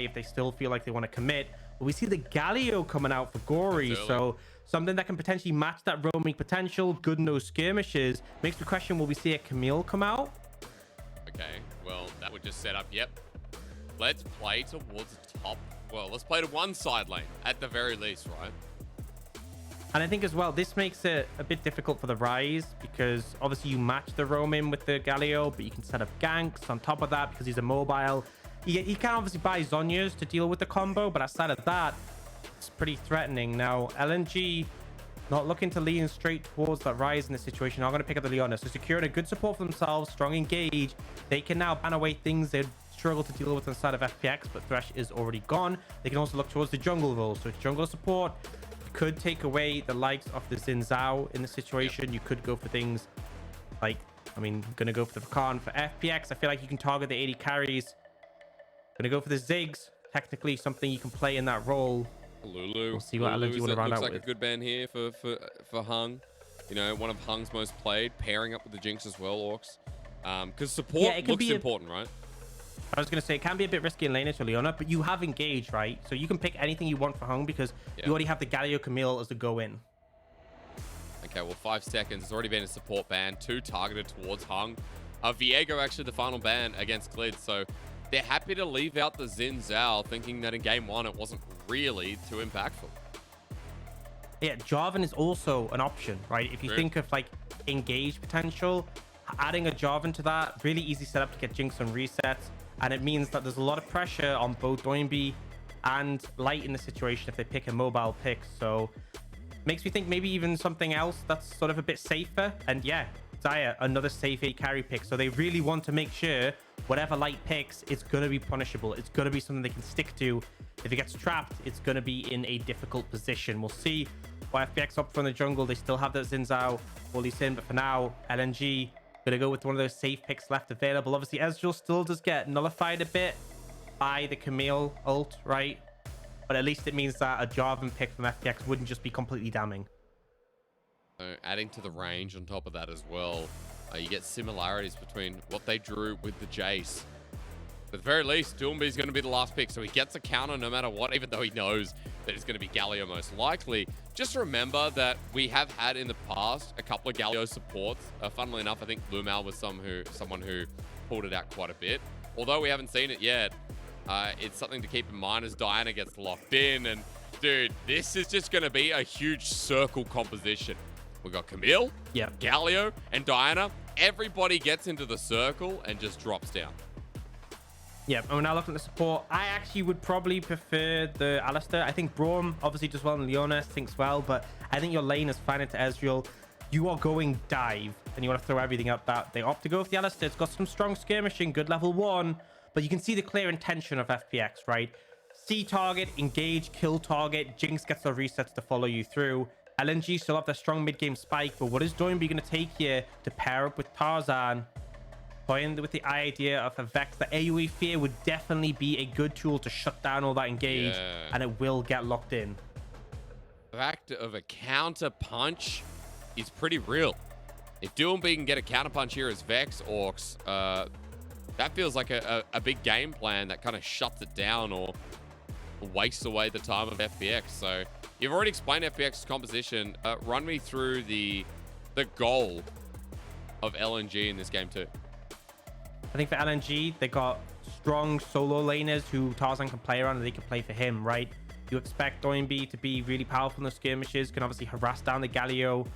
if they still feel like they want to commit. But we see the Galio coming out for Gori, so something that can potentially match that roaming potential. Good no skirmishes. Makes me question, will we see a Camille come out? Okay, well, that would just set up, yep. Let's play towards the top. Well, let's play to one side lane, at the very least, right? And I think as well, this makes it a bit difficult for the Ryze, because obviously you match the roaming with the Galio, but you can set up ganks on top of that because he's a mobile. He can obviously buy Zhonya's to deal with the combo, but outside of that, it's pretty threatening. Now, LNG not looking to lean straight towards that Ryze in this situation. Not going to pick up the Leona. So securing a good support for themselves, strong engage. They can now ban away things they'd struggle to deal with inside of FPX, but Thresh is already gone. They can also look towards the jungle role. So jungle support could take away the likes of the Xin Zhao in the situation. You could go for things like, I mean, going to go for the Khan. For FPX, I feel like you can target the 80 carries. Going to go for the Ziggs. Technically something you can play in that role. Lulu. We'll see what LNG want to round out looks like with. a good ban here for Hung. You know, one of Hung's most played, pairing up with the Jinx as well, Orcs. Because support looks important, right? I was going to say, it can be a bit risky in lane to Leona, but you have engaged, right? So you can pick anything you want for Hung because you already have the Galio Camille as the go-in. Okay, well, 5 seconds. It's already been a support ban. 2 targeted towards Hung. Viego actually the final ban against Clid, so they're happy to leave out the Xin Zhao, thinking that in game 1 it wasn't really too impactful. Yeah, Jarvan is also an option, right? If you think of like engage potential, adding a Jarvan to that, really easy setup to get Jinx on resets. And it means that there's a lot of pressure on both Doinb and Light in the situation if they pick a mobile pick. So makes me think maybe even something else that's sort of a bit safer. And yeah, Xayah, another safe 8 carry pick. So they really want to make sure whatever Light picks, it's going to be punishable. It's going to be something they can stick to. If it gets trapped, it's going to be in a difficult position. We'll see what FPX up from the jungle. They still have that Xin Zhao, Holy Sin, but for now, LNG going to go with one of those safe picks left available. Obviously, Ezreal still does get nullified a bit by the Camille ult, right? But at least it means that a Jarvan pick from FPX wouldn't just be completely damning. Adding to the range on top of that as well, you get similarities between what they drew with the Jayce. At the very least, Doinb is going to be the last pick, so he gets a counter no matter what, even though he knows that it's going to be Galio most likely. Just remember that we have had in the past a couple of Galio supports. Funnily enough, I think LvMao was someone who pulled it out quite a bit. Although we haven't seen it yet, it's something to keep in mind as Diana gets locked in. And dude, this is just going to be a huge circle composition. We've got Camille, Galio, and Diana. Everybody gets into the circle and just drops down. Yeah, and we're now looking at the support. I actually would probably prefer the Alistar. I think Braum obviously does well in Leona, thinks well, but I think your lane is fine into Ezreal. You are going dive, and you want to throw everything at that. They opt to go with the Alistar. It's got some strong skirmishing, good level 1, but you can see the clear intention of FPX, right? See target, engage, kill target. Jinx gets the resets to follow you through. LNG still have their strong mid-game spike, but what is Doinb going to take here to pair up with Tarzan? Toying with the idea of a Vex, the AoE Fear would definitely be a good tool to shut down all that engage, and it will get locked in. The fact of a counter punch is pretty real. If Doinb can get a counter punch here as Vex Orcs, that feels like a big game plan that kind of shuts it down or wastes away the time of FPX. So you've already explained FPX's composition. Run me through the goal of LNG in this game too. I think for LNG, they got strong solo laners who Tarzan can play around and they can play for him, right? You expect Doinb to be really powerful in the skirmishes, can obviously harass down the Galio.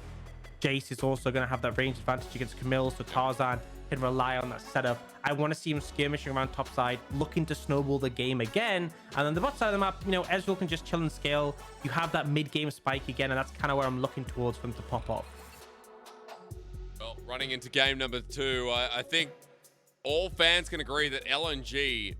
Jayce is also going to have that range advantage against Camille, so Tarzan can rely on that setup. I want to see him skirmishing around top side, looking to snowball the game again. And then the bot side of the map, you know, Ezreal can just chill and scale. You have that mid-game spike again, and that's kind of where I'm looking towards for him to pop off. Well, running into game number 2, I think all fans can agree that LNG,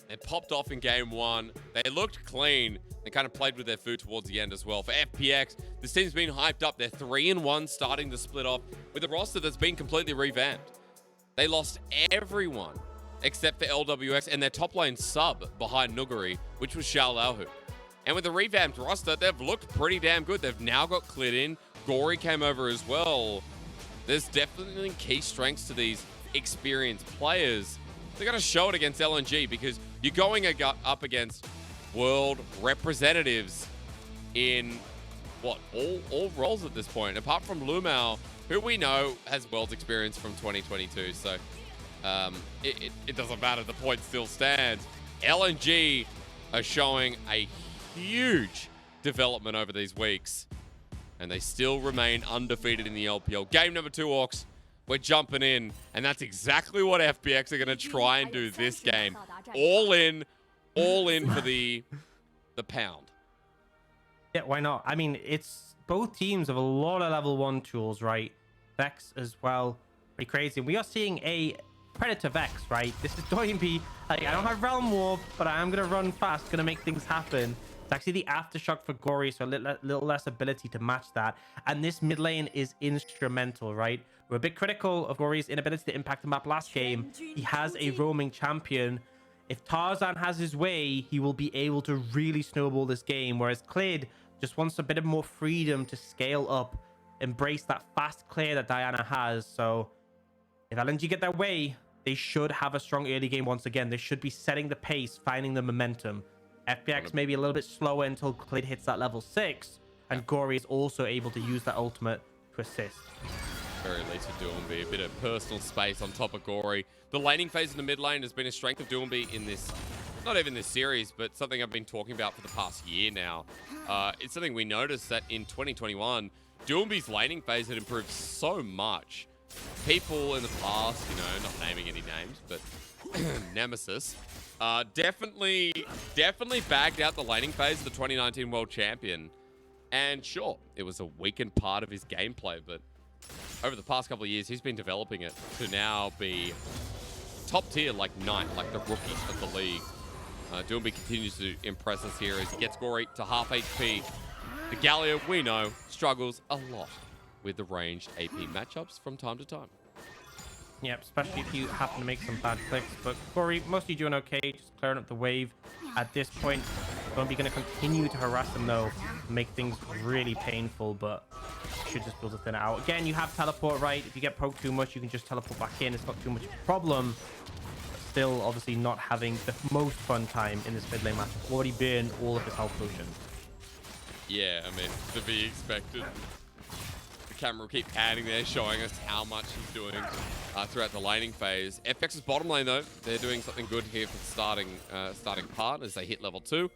they popped off in game 1. They looked clean. They kind of played with their food towards the end as well. For FPX, this team's been hyped up. They're 3-1 starting to split off with a roster that's been completely revamped. They lost everyone except for Lwx and their top lane sub behind Nuguri, which was xiaolaohu. And with the revamped roster, they've looked pretty damn good. They've now got Clid in. Gori came over as well. There's definitely key strengths to these experienced players. They got to show it against LNG because You're going up against world representatives in what all roles at this point, apart from LvMao, who we know has world experience from 2022. So it doesn't matter. The point still stands. LNG are showing a huge development over these weeks, and they still remain undefeated in the LPL. Game number 2, Aux. We're jumping in, and that's exactly what FPX are going to try and do this game. All in for the pound. Yeah, why not? I mean, it's both teams have a lot of level 1 tools, right? Vex as well. Pretty crazy. We are seeing a Predator Vex, right? This is Doinb. Like, I don't have Realm Warp, but I am going to run fast, going to make things happen. It's actually the Aftershock for Gori, so a little less ability to match that. And this mid lane is instrumental, right? We're a bit critical of Gori's inability to impact the map last game. He has a roaming champion. If Tarzan has his way, he will be able to really snowball this game, whereas Clid just wants a bit of more freedom to scale up, embrace that fast clear that Diana has. So if LNG get their way, they should have a strong early game once again. They should be setting the pace, finding the momentum. FPX may be a little bit slower until Clid hits that level 6, and Gori is also able to use that ultimate to assist. Very least of Doinb, a bit of personal space on top of Gori. The laning phase in the mid lane has been a strength of Doinb in this, not even this series, but something I've been talking about for the past year now. It's something we noticed that in 2021, Doinb's laning phase had improved so much. People in the past, you know, not naming any names, but Nemesis, definitely bagged out the laning phase of the 2019 world champion. And sure, it was a weakened part of his gameplay, but over the past couple of years, he's been developing it to now be top tier, like Knight, like the rookies of the league. Doinb continues to impress us here as he gets Gori to half HP. The Galio, we know, struggles a lot with the ranged AP matchups from time to time. Yep, especially if you happen to make some bad clicks. But Gori, mostly doing okay, just clearing up the wave. At this point, Doinb going to continue to harass him though, make things really painful, but should just be able to thin it out. Again, you have teleport, right? If you get poked too much, you can just teleport back in. It's not too much of a problem. But still, obviously, not having the most fun time in this mid lane match. Already burned all of his health potions. Yeah, I mean, to be expected. The camera will keep panning there, showing us how much he's doing throughout the laning phase. FPX's bottom lane, though, they're doing something good here for the starting part as they hit level 2.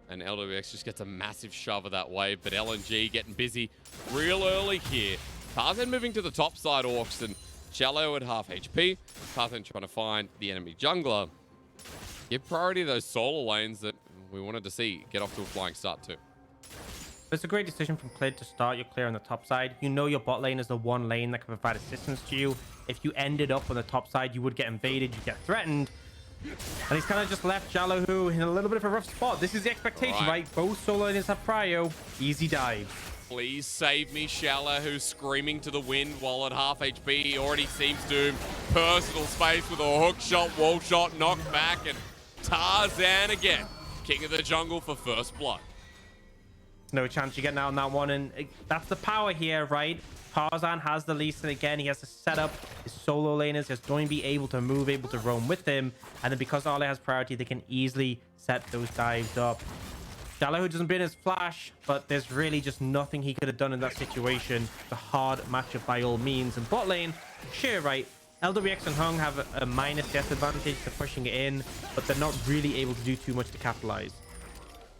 And Lwx just gets a massive shove of that wave, but LNG getting busy real early here. Tarzan moving to the top side, Aux, and xiaolaohu at half HP. Tarzan trying to find the enemy jungler. Give priority to those solo lanes that we wanted to see get off to a flying start too. It's a great decision from Clid to start your clear on the top side. You know your bot lane is the one lane that can provide assistance to you. If you ended up on the top side, you would get invaded, you get threatened. And he's kind of just left xiaolaohu in a little bit of a rough spot. This is the expectation, right? Both solo lanes have prio. Easy dive. Please save me, xiaolaohu screaming to the wind while at half HP. He already seems doomed. Personal space with a hook shot, wall shot, knocked back, and Tarzan again. King of the jungle for first blood. No chance you get now on that one, and that's the power here, right? Tarzan has the least, and again, he has to set up his solo laners. Has Doinb able to move, able to roam with him, and then because Ale has priority, they can easily set those dives up. xiaolaohu doesn't burn his flash, but there's really just nothing he could have done in that situation. It's a hard matchup by all means. And bot lane, sure, right? Lwx and Hung have a minus death advantage to pushing it in, but they're not really able to do too much to capitalize.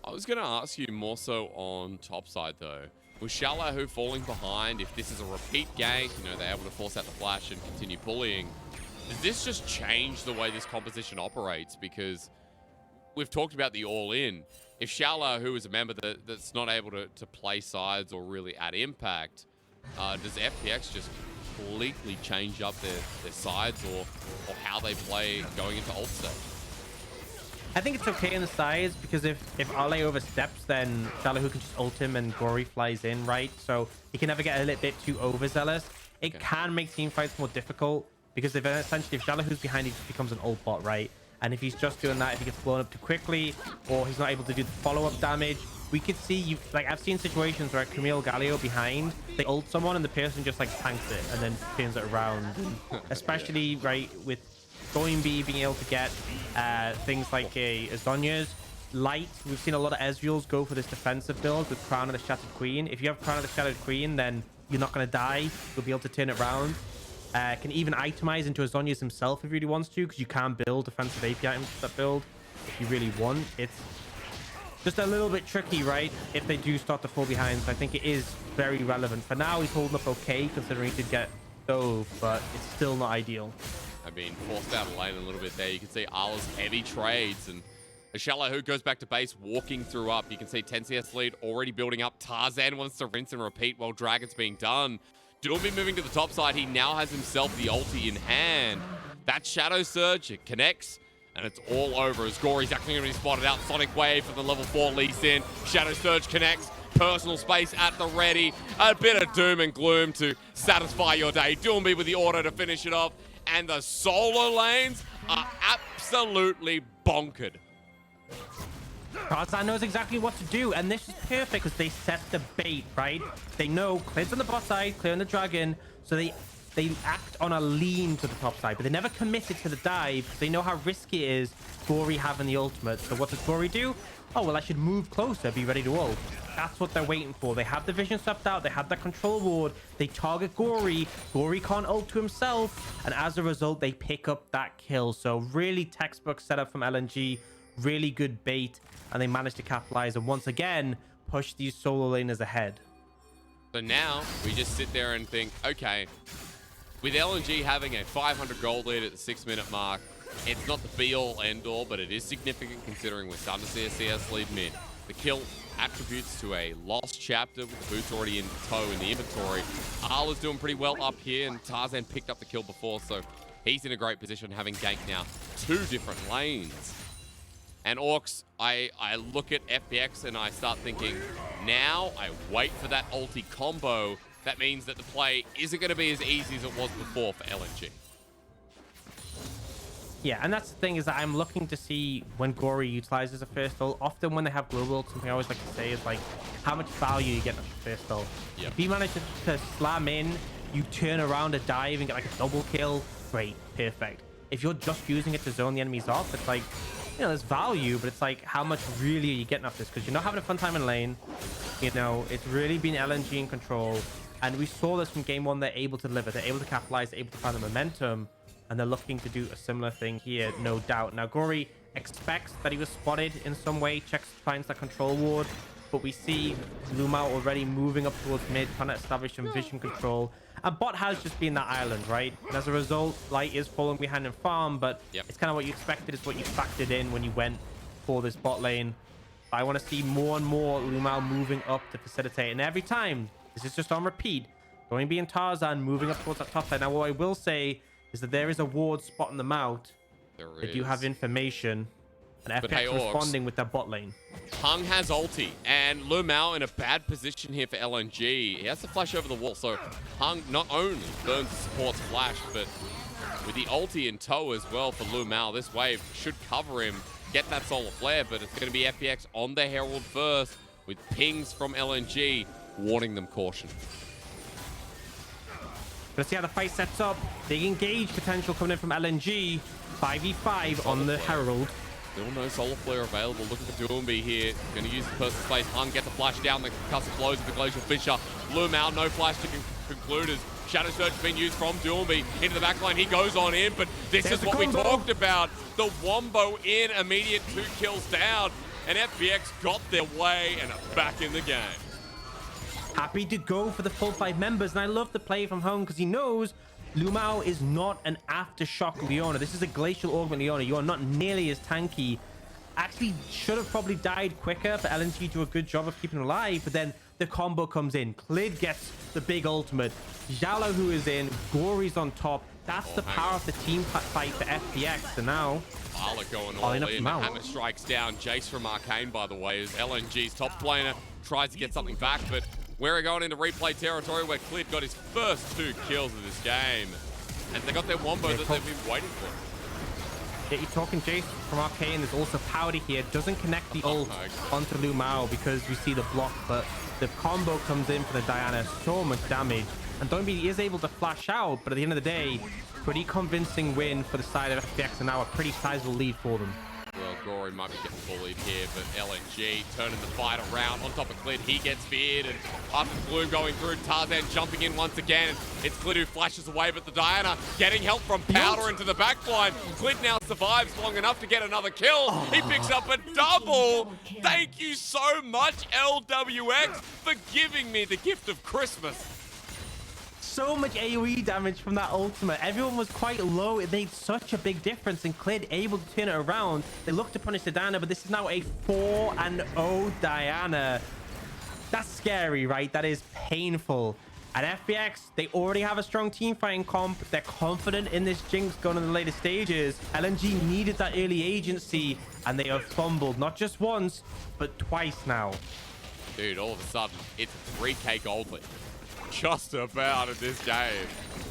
I was going to ask you more so on top side, though. With xiaolaohu falling behind, if this is a repeat gank, you know, they're able to force out the flash and continue bullying, does this just change the way this composition operates? Because we've talked about the all-in. If xiaolaohu is a member that's not able to play sides or really add impact, does FPX just completely change up their sides or how they play going into ult stage? I think it's okay in the sides because if Ale oversteps, then xiaolaohu can just ult him and Gori flies in, right? So he can never get a little bit too overzealous. It can make team fights more difficult because if xiaolaohu's behind, he just becomes an ult bot, right? And if he's just doing that, if he gets blown up too quickly or he's not able to do the follow-up damage, we could see I've seen situations where Camille Galio behind, they ult someone and the person just like tanks it and then turns it around. And especially right with Doinb being able to get things like a Zhonya's light. We've seen a lot of Ezreals go for this defensive build with Crown of the Shattered Queen. If you have Crown of the Shattered Queen, then you're not going to die. You'll be able to turn it around. Can even itemize into a Zhonya's himself if he really wants to, because you can build defensive AP items for that build if you really want. It's just a little bit tricky, right? If they do start to fall behind. So I think it is very relevant. For now, he's holding up okay, considering he did get dove, but it's still not ideal. I mean, forced out of lane a little bit there. You can see Arla's heavy trades, and xiaolaohu goes back to base, walking through up. You can see 10 CS lead already building up. Tarzan wants to rinse and repeat while Dragon's being done. Doinb moving to the top side. He now has himself the ulti in hand. That Shadow Surge, it connects, and it's all over as Gori's actually going to be spotted out. Sonic Wave for the level 4 lease in. Shadow Surge connects. Personal space at the ready. A bit of doom and gloom to satisfy your day. Doinb with the auto to finish it off. And the solo lanes are absolutely bonkered. Tarzan knows exactly what to do, and this is perfect because they set the bait, right? They know Clear's on the bot side, Clear on the dragon, so they act on a lean to the top side, but they never committed to the dive because they know how risky it is Gori having the ultimate. So what does Gori do? Oh, well, I should move closer, be ready to ult. That's what they're waiting for. They have the vision swept out. They have that control ward. They target Gori. Gori can't ult to himself. And as a result, they pick up that kill. So really textbook setup from LNG. Really good bait. And they managed to capitalize and once again push these solo laners ahead. So now we just sit there and think, okay, with LNG having a 500 gold lead at the 6-minute mark, it's not the be-all, end-all, but it is significant considering we're starting to see a CS lead mid. The kill attributes to a lost chapter with the boots already in tow in the inventory. Arla's doing pretty well up here, and Tarzan picked up the kill before, so he's in a great position having ganked now 2 different lanes. And Aux, I look at FPX and I start thinking, now I wait for that ulti combo. That means that the play isn't going to be as easy as it was before for LNG. Yeah, and that's the thing is that I'm looking to see when Gori utilizes a first ult. Often when they have global, something I always like to say is like how much value you get off the first ult. Yep. If you manage to slam in, you turn around a dive and get like a double kill, great, perfect. If you're just using it to zone the enemies off, it's like, you know, there's value, but it's like how much really are you getting off this? Because you're not having a fun time in lane. You know, it's really been LNG in control. And we saw this from game 1. They're able to deliver. They're able to capitalize. They're able to find the momentum. And they're looking to do a similar thing here, no doubt. Now, Gori expects that he was spotted in some way, finds that control ward, but we see LvMao already moving up towards mid, trying to establish some vision control. And bot has just been that island, right? And as a result, Light is falling behind in farm, but it's kind of what you expected. It's what you factored in when you went for this bot lane. I want to see more and more LvMao moving up to facilitate. And every time, this is just on repeat, Doinb and Tarzan moving up towards that top side. Now, what I will say is that there is a ward spot in the mount. They do have information. And FPX responding with their bot lane. Hung has ulti, and LvMao in a bad position here for LNG. He has to flash over the wall, so Hung not only burns the support's flash, but with the ulti in tow as well for LvMao, this wave should cover him, get that solar flare, but it's going to be FPX on the herald first, with pings from LNG warning them caution. Let's see how the fight sets up. Big engage potential coming in from LNG. 5v5 on the herald. Still no solar flare available. Looking for Doinb here. Going to use the personal space. Hung gets the flash down. The concussive blows with the Glacial Fissure. LvMao, no flash to conclude as Shadow Surge has been used from Doinb into the backline. He goes on in, but this is what we talked about. The Wombo in, immediate 2 kills down. And FPX got their way and are back in the game. Happy to go for the full 5 members, and I love the play from home because he knows LvMao is not an aftershock Leona. This is a glacial augment Leona. You are not nearly as tanky. Actually should have probably died quicker, but LNG do a good job of keeping him alive. But then the combo comes in. Clid gets the big ultimate. xiaolaohu is in. Gori's on top. That's the power of the team fight for FPX. And now Arla going all in. Hammer strikes down. Jayce from Arcane, by the way, is LNG's top laner. Tries to get something back, but we're going into replay territory where Clid got his first 2 kills of this game. And they got their Wombo that they've been waiting for. Yeah, you're talking Jayce from Arcane. There's also Powder here. Doesn't connect the ult onto LvMao because we see the block, but the combo comes in for the Diana. So much damage. And Doinb is able to flash out, but at the end of the day, Pretty convincing win for the side of FPX, and now a pretty sizable lead for them. Well, Gori might be getting bullied here, but LNG turning the fight around on top of Clid. He gets feared, and after the Bloom going through, Tarzan jumping in once again. It's Clid who flashes away, but the Diana getting help from Powder into the backline. Clid now survives long enough to get another kill. He picks up a double. Thank you so much, Lwx, for giving me the gift of Christmas. So much AoE damage from that ultimate. Everyone was quite low. It made such a big difference, and Clid able to turn it around. They look to punish the Diana, but this is now a 4-0 Diana. That's scary, right? That is painful. At FPX, they already have a strong team fighting comp. They're confident in this Jinx going in the later stages. LNG needed that early agency, and they have fumbled not just once, but twice now. Dude, all of a sudden, it's a 3k gold lead. Just about in this game.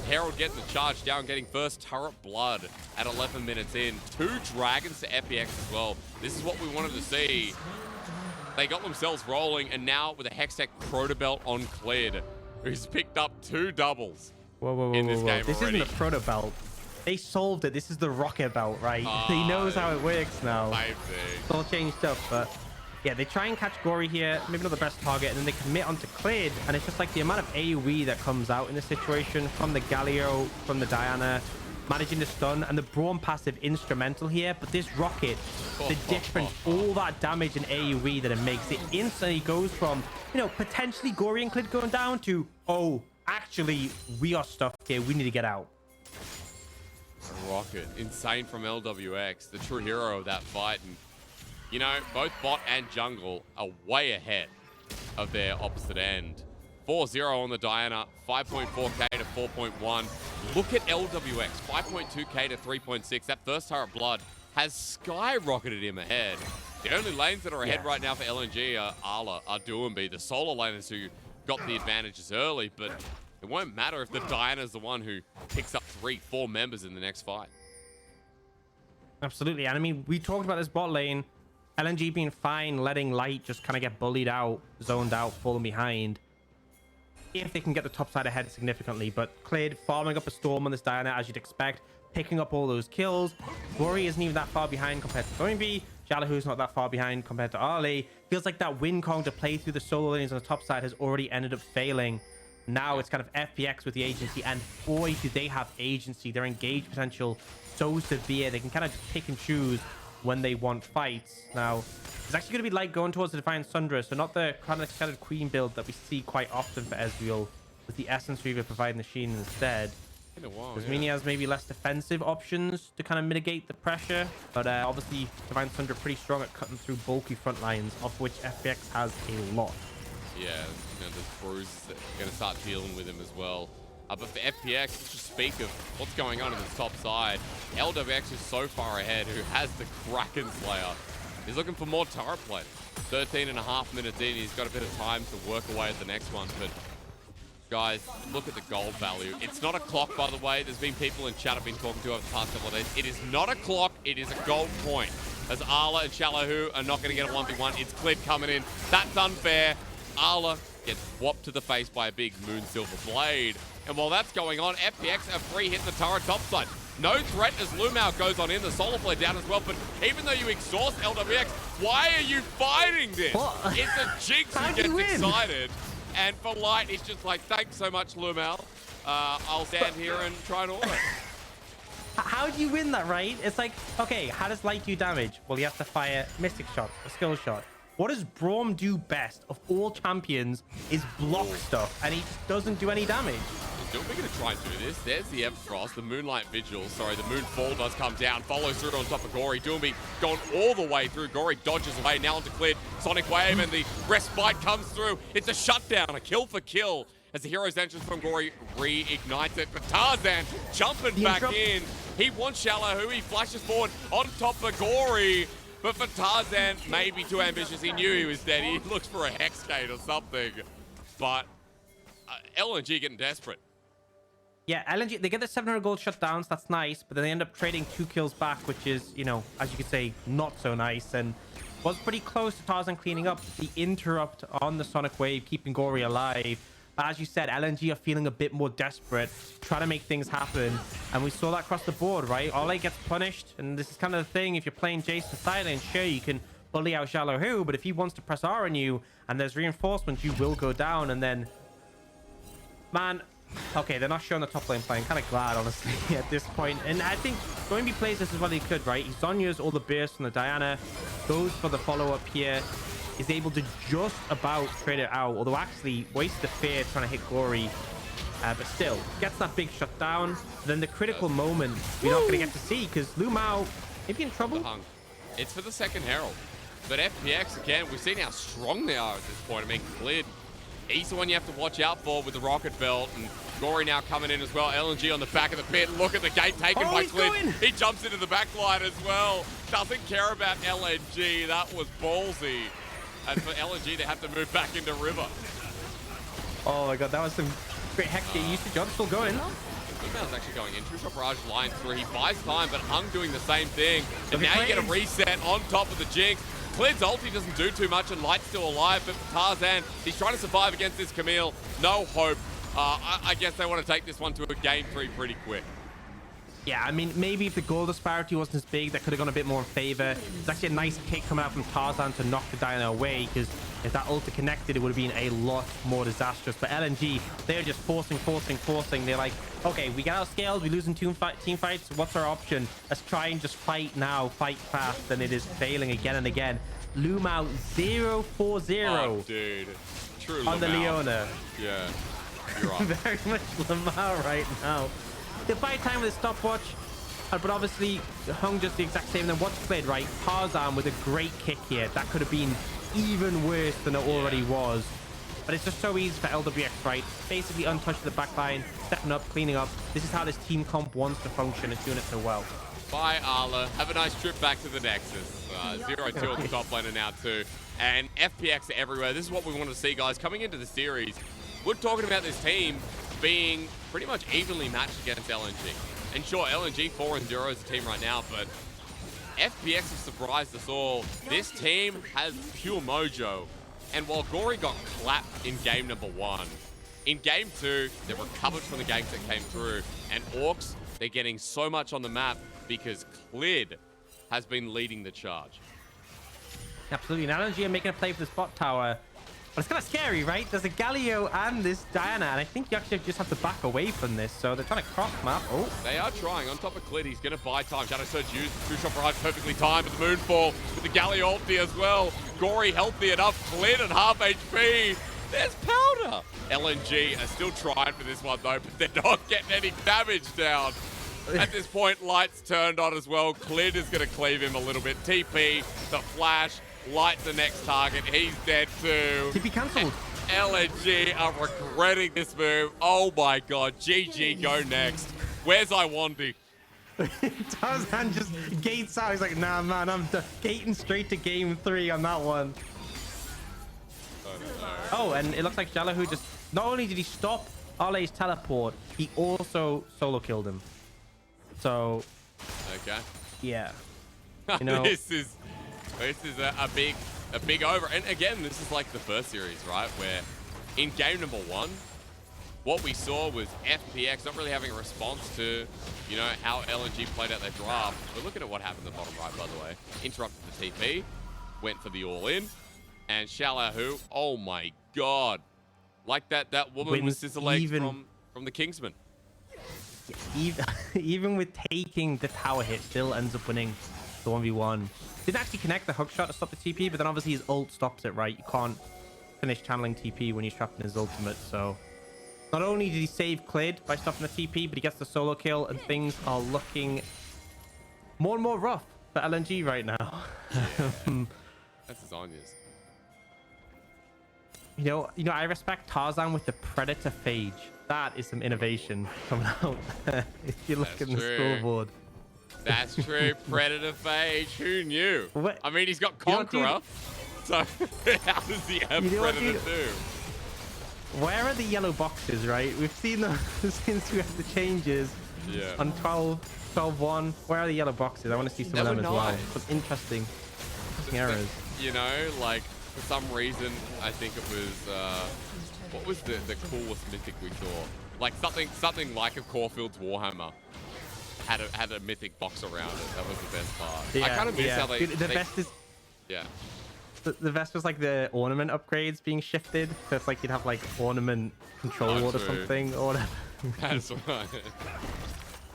Herald getting the charge down, getting first turret blood at 11 minutes in. 2 dragons to FPX as well. This is what we wanted to see. They got themselves rolling, and now with a Hextech Protobelt on Clid, who's picked up 2 doubles in this game This already. isn't a Protobelt. They solved it. This is the Rocket Belt, right? He knows how it works now. Same thing. It's all changed up, but yeah, they try and catch Gori here, maybe not the best target, and then they commit onto Clid, and it's just like the amount of AoE that comes out in this situation from the Galio, from the Diana, managing to stun, and the Braum passive instrumental here, but this Rocket, the difference, all that damage and AoE that it makes, it instantly goes from, you know, potentially Gori and Clid going down to, oh, actually, we are stuck here, we need to get out. Rocket, insane from Lwx, the true hero of that fight, and you know, both bot and jungle are way ahead of their opposite end. 4-0 on the Diana, 5.4k to 4.1. Look at Lwx, 5.2k to 3.6. That first turret blood has skyrocketed him ahead. The only lanes that are ahead right now for LNG are Doinb, the solo laners who got the advantages early, but it won't matter if the Diana is the one who picks up 3-4 members in the next fight. Absolutely, and I mean, we talked about this bot lane. LNG being fine, letting Light just kind of get bullied out, zoned out, falling behind. If they can get the top side ahead significantly. But Clid farming up a storm on this Diana as you'd expect, picking up all those kills. Gori isn't even that far behind compared to Doinb. xiaolaohu's not that far behind compared to Arlie. Feels like that win con to play through the solo lanes on the top side has already ended up failing. Now it's kind of FPX with the agency, and boy, do they have agency. Their engage potential so severe. They can kind of just pick and choose when they want fights. Now, it's actually going to be Light going towards the Divine Sundra, so not the kind of extended Queen build that we see quite often for Ezreal, with the Essence Reaver providing the Sheen instead. In a while, Because Mini has maybe less defensive options to kind of mitigate the pressure, but obviously Divine Sundra pretty strong at cutting through bulky front lines, of which FPX has a lot. Yeah, you know, there's bruises that are going to start dealing with him as well. But for FPX, let's just speak of what's going on in the top side. Lwx is so far ahead, who has the Kraken Slayer. He's looking for more turret play. 13.5 minutes in, he's got a bit of time to work away at the next one. But guys, look at the gold value. It's not a clock, by the way. There's been people in chat I've been talking to over the past couple of days. It is not a clock, it is a gold point. As Arla and xiaolaohu are not going to get a 1v1. It's Clid coming in. That's unfair. Arla gets whopped to the face by a big Moon Silver Blade. And while that's going on, FPX are free hitting the turret topside. No threat as LvMao goes on in, the solar flare down as well. But even though you exhaust Lwx, why are you fighting this? What? It's a Jinx who gets excited. And for Light, it's just like, thanks so much, LvMao. I'll stand here and try and order. How do you win that, right? It's like, okay, how does Light do damage? Well, he has to fire Mystic Shot, a skill shot. What does Braum do best of all champions is block stuff, and he just doesn't do any damage. We're going to try and do this. There's the Frost, the Moonlight Vigil. Sorry, the Moonfall does come down. Follows through on top of Gori. Doinb gone all the way through. Gori dodges away. Now onto Clid. Sonic Wave, and the Respite comes through. It's a shutdown, a kill for kill. As the hero's entrance from Gori reignites it. But Tarzan jumping back in. He wants xiaolaohu. He flashes forward on top of Gori. But for Tarzan, maybe too ambitious. He knew he was dead. He looks for a Hexgate or something. But LNG getting desperate. Yeah, LNG, they get the 700 gold shutdowns. That's nice. But then they end up trading 2 kills back, which is, you know, as you could say, not so nice. And was pretty close to Tarzan cleaning up the interrupt on the Sonic Wave, keeping Gori alive. But as you said, LNG are feeling a bit more desperate, trying to make things happen. And we saw that across the board, right? Ole gets punished. And this is kind of the thing. If you're playing Jayce to silent, sure, you can bully out xiaolaohu. But if he wants to press R on you and there's reinforcements, you will go down. And then, man, okay, they're not showing the top lane play. I'm kind of glad, honestly, at this point. And I think Doinb plays this as well he could, right? He Zonya's all the bursts from the Diana, goes for the follow-up here, is able to just about trade it out, although actually wasted the fear trying to hit Gori. But still, gets that big shut down. Then the critical moment we're not going to get to see because LvMao may be in trouble. It's for the second herald. But FPX, again, we've seen how strong they are at this point. I mean, Clid, he's the one you have to watch out for with the rocket belt. And Gori now coming in as well. LNG on the back of the pit. Look at the gate taken by Clid. He jumps into the back line as well. Doesn't care about LNG. That was ballsy. And for LNG, they have to move back into river. Oh my god, that was some great hectic usage. I'm still going. LvMao's actually going in. True Shot Barrage line 3. He buys time, but Hung doing the same thing. And now you get a reset on top of the Jinx. Clid's ulti doesn't do too much, and Light's still alive, but for Tarzan, he's trying to survive against this Camille. No hope. I guess they want to take this one to a game 3 pretty quick. Yeah, I mean, maybe if the goal disparity wasn't as big, that could have gone a bit more in favor. It's actually a nice kick coming out from Tarzan to knock the Diana away, because if that ulti connected, it would have been a lot more disastrous. But LNG, they're just forcing. They're like, okay, we got outscaled, we losing team fights. What's our option? Let's try and just fight now, fight fast, and it is failing again and again. LvMao 0-4-0. Oh, dude. True on LvMao. the Leona. Yeah, you're right. Very much LvMao right now. They buy time with a stopwatch, but obviously Hung just the exact same. And then what's played, right? Tarzan with a great kick here. That could have been even worse than it already was. But it's just so easy for Lwx, right? Basically untouched the back line, stepping up, cleaning up. This is how this team comp wants to function. It's doing it so well. Bye, Arla. Have a nice trip back to the Nexus. 0-2 on the top laner now too. And FPX everywhere. This is what we want to see, guys. Coming into the series, we're talking about this team being pretty much evenly matched against LNG. And sure, LNG 4-0 is a team right now, but FPX has surprised us all. This team has pure mojo. And while Gori got clapped in game number 1, in game 2, they recovered from the ganks that came through. And Aux, they're getting so much on the map because Clid has been leading the charge. Absolutely. Now LNG are making a play for this bot tower. But it's kind of scary, right? There's a Galio and this Diana, and I think you actually just have to back away from this. So they're trying to cross map. Oh, they are trying. On top of Clid, he's going to buy time. Shadow Surge used. True Shot Barrage perfectly timed with the Moonfall, with the Galio ulti as well. Gori healthy enough. Clid at half HP. There's powder. LNG are still trying for this one, though, but they're not getting any damage down. At this point, Light's turned on as well. Clid is going to cleave him a little bit. TP, the flash. Light the next target. He's dead too. TP cancelled. LNG are regretting this move. Oh my god. GG, go next. Where's Iwandi? Tarzan just gates out. He's like, nah, man, I'm gating straight to game 3 on that one. Oh, no. Oh, and it looks like xiaolaohu just... Not only did he stop Ole's teleport, he also solo killed him. So... Okay. Yeah. You know... This is a big over. And again, this is like the first series, right? Where in game number 1, what we saw was FPX not really having a response to, you know, how LNG played out their draft. But looking at what happened in the bottom right, by the way. Interrupted the TP, went for the all-in, and xiaolaohu, oh my god. Like that woman with scissor legs from the Kingsman. Even with taking the tower hit, still ends up winning the 1v1. Didn't actually connect the hook shot to stop the TP, but then obviously his ult stops it, right? You can't finish channeling TP when he's trapped in his ultimate, so... Not only did he save Clid by stopping the TP, but he gets the solo kill, and things are looking more and more rough for LNG right now. Yeah. That's his Anya's. You know, I respect Tarzan with the Predator Phage. That is some innovation coming out if you look at the scoreboard. That's true. Predator Phage. Who knew? What? I mean, he's got Conqueror. So how does he have Predator too? Where are the yellow boxes, right? We've seen them since we had the changes on 12.1. Where are the yellow boxes? I want to see some of them as well. Some interesting errors. You know, like, for some reason, I think it was What was the coolest mythic we saw? Like something like a Caulfield's Warhammer had a mythic box around it. That was the best part. Yeah, I kind of miss how they... Dude, the best is... Yeah. The best was like the ornament upgrades being shifted. So it's like you'd have like ornament control ward or something or whatever. That's right.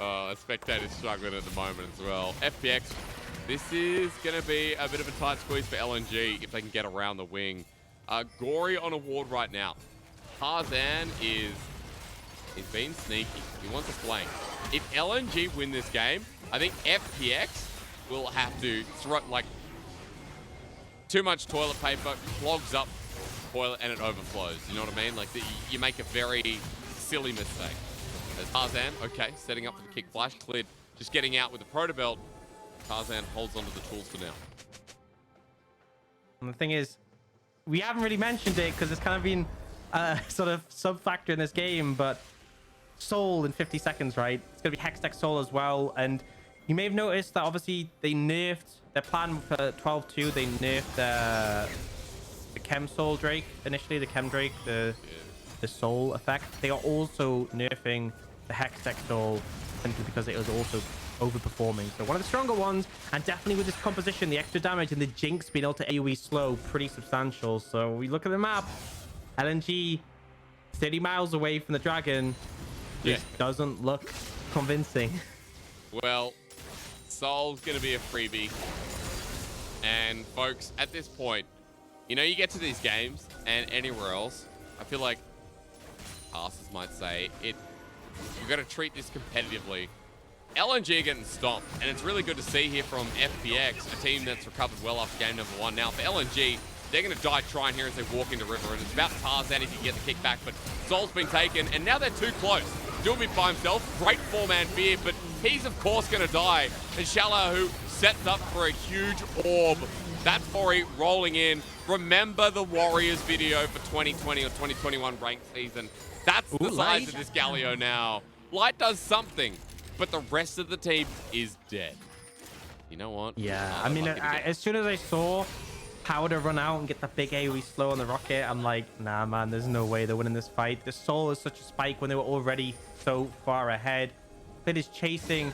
Oh, spectators struggling at the moment as well. FPX, this is going to be a bit of a tight squeeze for LNG if they can get around the wing. Gori on a ward right now. Tarzan is being sneaky. He wants a flank. If LNG win this game, I think FPX will have to throw, like, too much toilet paper, clogs up toilet, and it overflows. You know what I mean? Like, you make a very silly mistake. There's Tarzan, okay, setting up for the kick flash, cleared, just getting out with the proto belt. Tarzan holds onto the tools for now. And the thing is, we haven't really mentioned it because it's kind of been sort of sub-factor in this game, but Soul in 50 seconds, right? It's going to be Hextech Soul as well. And you may have noticed that obviously they nerfed their plan for 12-2. They nerfed the Chem Soul Drake initially, the Chem Drake, the Soul effect. They are also nerfing the Hextech Soul simply because it was also overperforming. So one of the stronger ones, and definitely with this composition, the extra damage and the Jinx being able to AoE slow, pretty substantial. So we look at the map, LNG 30 miles away from the dragon. This doesn't look convincing. Well, Soul's going to be a freebie. And folks, at this point, you know, you get to these games and anywhere else, I feel like casters might say you've got to treat this competitively. LNG are getting stomped, and it's really good to see here from FPX, a team that's recovered well after game number 1. Now, for LNG, they're going to die trying here as they walk into River, and it's about Tarzan if you get the kickback, but Soul's been taken, and now they're too close. Doinb by himself, great four-man fear, but he's, of course, going to die, and xiaolaohu sets up for a huge orb. That's Ori rolling in. Remember the Warriors video for 2020 or 2021 ranked season. That's the size of this Galio now. Light does something, but the rest of the team is dead. You know what? Yeah, I mean, as soon as I saw Powder run out and get the big AoE slow on the rocket, I'm like, nah, man, there's no way they're winning this fight. The Soul is such a spike when they were already so far ahead. Fid is chasing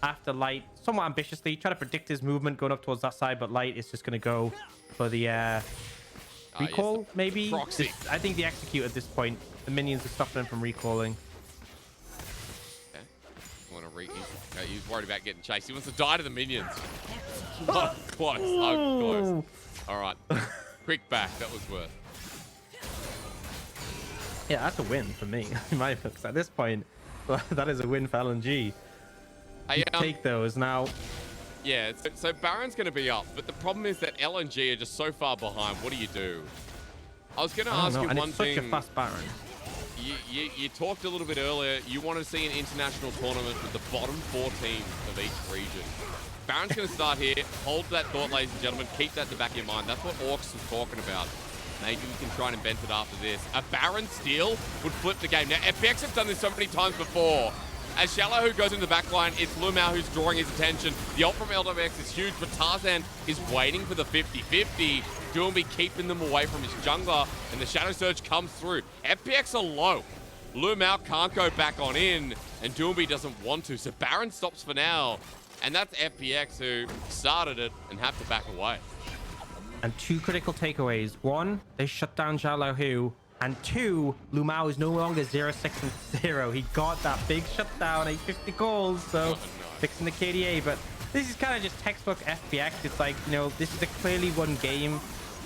after Light somewhat ambitiously, trying to predict his movement going up towards that side, but Light is just going to go for the recall, yes, maybe? I think the execute at this point. The minions are stopping him from recalling. He's worried about getting chased. He wants to die to the minions. Oh, close. Oh, close. All right. Quick back. That was worth. Yeah, that's a win for me. In my books. At this point, that is a win for LNG. Take those now. Yeah, so Baron's going to be up, but the problem is that LNG are just so far behind. What do you do? I was going to ask you one thing. Such a fast Baron. You talked a little bit earlier. You want to see an international tournament with the bottom 4 teams of each region. Baron's going to start here. Hold that thought, ladies and gentlemen. Keep that in the back of your mind. That's what Aux was talking about. Maybe we can try and invent it after this. A Baron steal would flip the game. Now, FPX have done this so many times before. As xiaolaohu goes in the back line, it's LvMao who's drawing his attention. The ult from Lwx is huge, but Tarzan is waiting for the 50-50. Doinb keeping them away from his jungler, and the Shadow Surge comes through. FPX are low. LvMao can't go back on in, and Doinb doesn't want to, so Baron stops for now. And that's FPX who started it and have to back away. And 2 critical takeaways. 1, they shut down xiaolaohu. And 2, LvMao is no longer 0-6-0. He got that big shutdown, 850 goals, so fixing the KDA. But this is kind of just textbook FPX. It's like, you know, this is a clearly won game,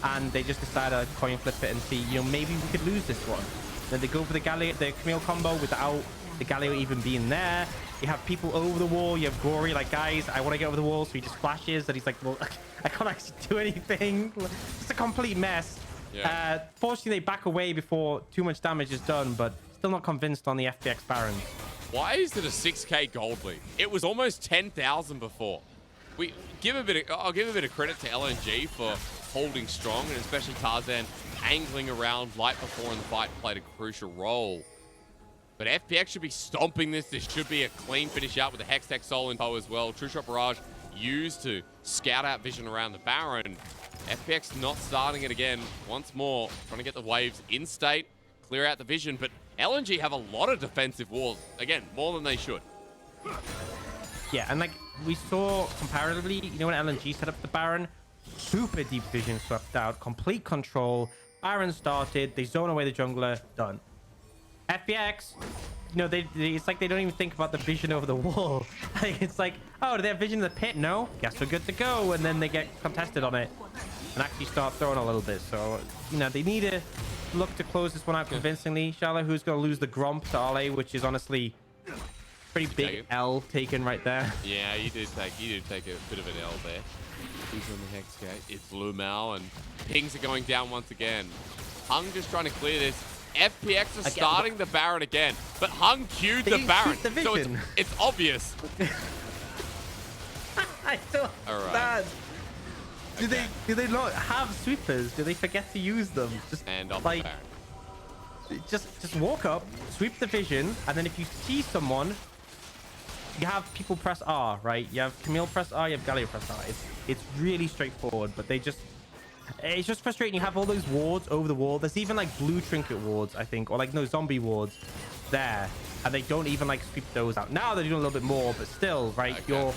and they just decided to coin flip it and see, you know, maybe we could lose this one. Then they go for the Camille combo without the Galio even being there. You have people over the wall. You have Gori, like, guys, I want to get over the wall. So he just flashes, and he's like, well, I can't actually do anything. It's a complete mess. Yeah. Fortunately, they back away before too much damage is done, but still not convinced on the FPX Baron. Why is it a 6k gold lead? It was almost 10,000 before. I'll give a bit of credit to LNG for holding strong, and especially Tarzan angling around Light before in the fight played a crucial role. But FPX should be stomping this. This should be a clean finish out with the Hextech Soul in tow as well. True Shot Barrage used to scout out vision around the Baron. FPX not starting it again once more, trying to get the waves in state, clear out the vision, but LNG have a lot of defensive walls. Again, more than they should. Yeah, and like we saw comparatively, you know, when LNG set up the Baron, super deep vision swept out, complete control. Baron started, they zone away the jungler, done. FPX, you know, it's like they don't even think about the vision over the wall. It's like, oh, do they have vision in the pit? No, guess we're good to go. And then they get contested on it and actually start throwing a little bit. So, you know, they need to look to close this one out convincingly. xiaolaohu's going to lose the Gromp to Ale, which is honestly pretty big L taken right there. Yeah, you did take a bit of an L there. He's on the Hex Gate. It's LvMao, and pings are going down once again. Hung just trying to clear this. FPX are starting the Baron again, but Hung queued the Baron, so it's obvious. I don't understand. Do they not have sweepers? Do they forget to use them? Just and off like the Baron. just walk up, sweep the vision, and then if you see someone, you have people press R, right? You have Camille press R, you have Galio press R. It's really straightforward, but it's just frustrating. You have all those wards over the wall. There's even like blue trinket wards, I think, or like no zombie wards there, and they don't even like sweep those out. Now they're doing a little bit more, but still, right? You're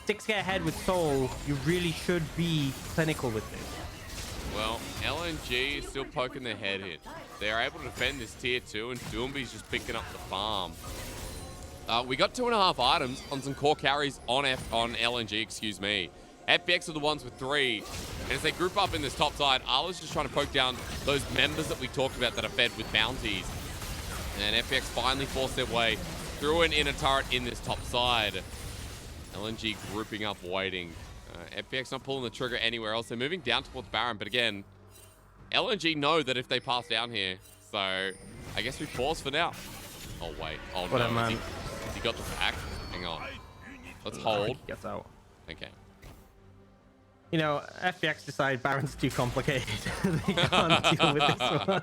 6k ahead with Soul. You really should be clinical with this. Well, LNG is still poking their head in. They're able to defend this tier 2, and Doinb's just picking up the farm. We got 2.5 items on some core carries on LNG, excuse me. FPX are the ones with 3. And as they group up in this top side, Arla's just trying to poke down those members that we talked about that are fed with bounties. And FPX finally forced their way through an inner turret in this top side. LNG grouping up, waiting. FPX not pulling the trigger anywhere else. They're moving down towards Baron, but again, LNG know that if they pass down here, so I guess we pause for now. Oh, wait. Oh, what no. Man. Has he got the back? Hang on. Let's hold. He gets out. Okay. You know, FPX decide Baron's too complicated. They can't deal with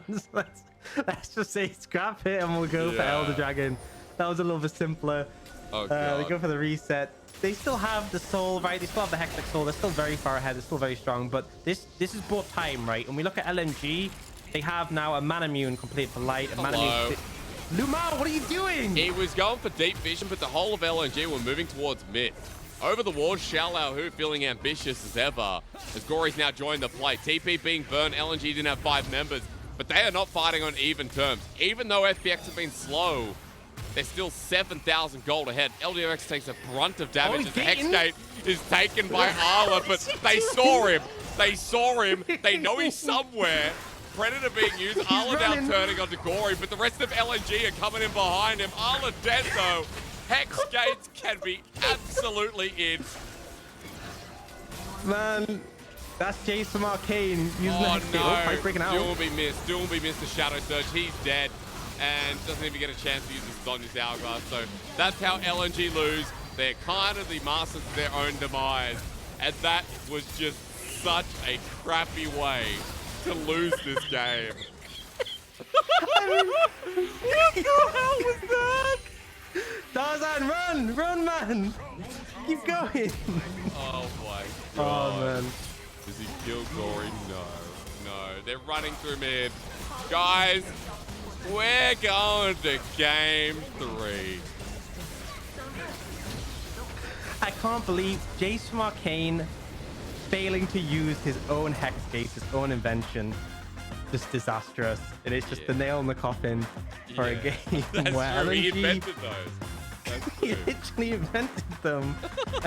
this one. So let's just say scrap it and we'll go for Elder Dragon. That was a little bit simpler. Oh, God. They go for the reset. They still have the Soul, right? They still have the Hextech Soul. They're still very far ahead. They're still very strong. But this is bought time, right? When we look at LNG, they have now a Manamune complete for light. A Manamune. LvMao, what are you doing? He was going for deep vision, but the whole of LNG were moving towards mid. Over the wall, xiaolaohu feeling ambitious as ever, as Gori's now joined the play. TP being burned, LNG didn't have 5 members, but they are not fighting on even terms. Even though FPX have been slow, they're still 7,000 gold ahead. LWX takes a brunt of damage as the Hexgate is taken by Arla, but they saw him. They saw him. They know he's somewhere. Predator being used. Arla now turning onto Gori, but the rest of LNG are coming in behind him. Arla dead though. Hex gates can be absolutely in. Man, that's Jayce from Arcane using the Hex Gate. Oh, fight breaking out. Doinb missed the Shadow Surge. He's dead and doesn't even get a chance to use this on his hourglass. So that's how LNG lose. They're kind of the masters of their own demise. And that was just such a crappy way to lose this game. What the hell was that? Tarzan, run, man! Keep going. Oh my God. Oh man. Does he kill Gori? No. They're running through mid. Guys, we're going to game 3. I can't believe Jayce from Arcane failing to use his own Hex Gate, his own invention. Just disastrous. It is just the nail in the coffin for a game That's where true. LNG He invented those. he literally invented them. And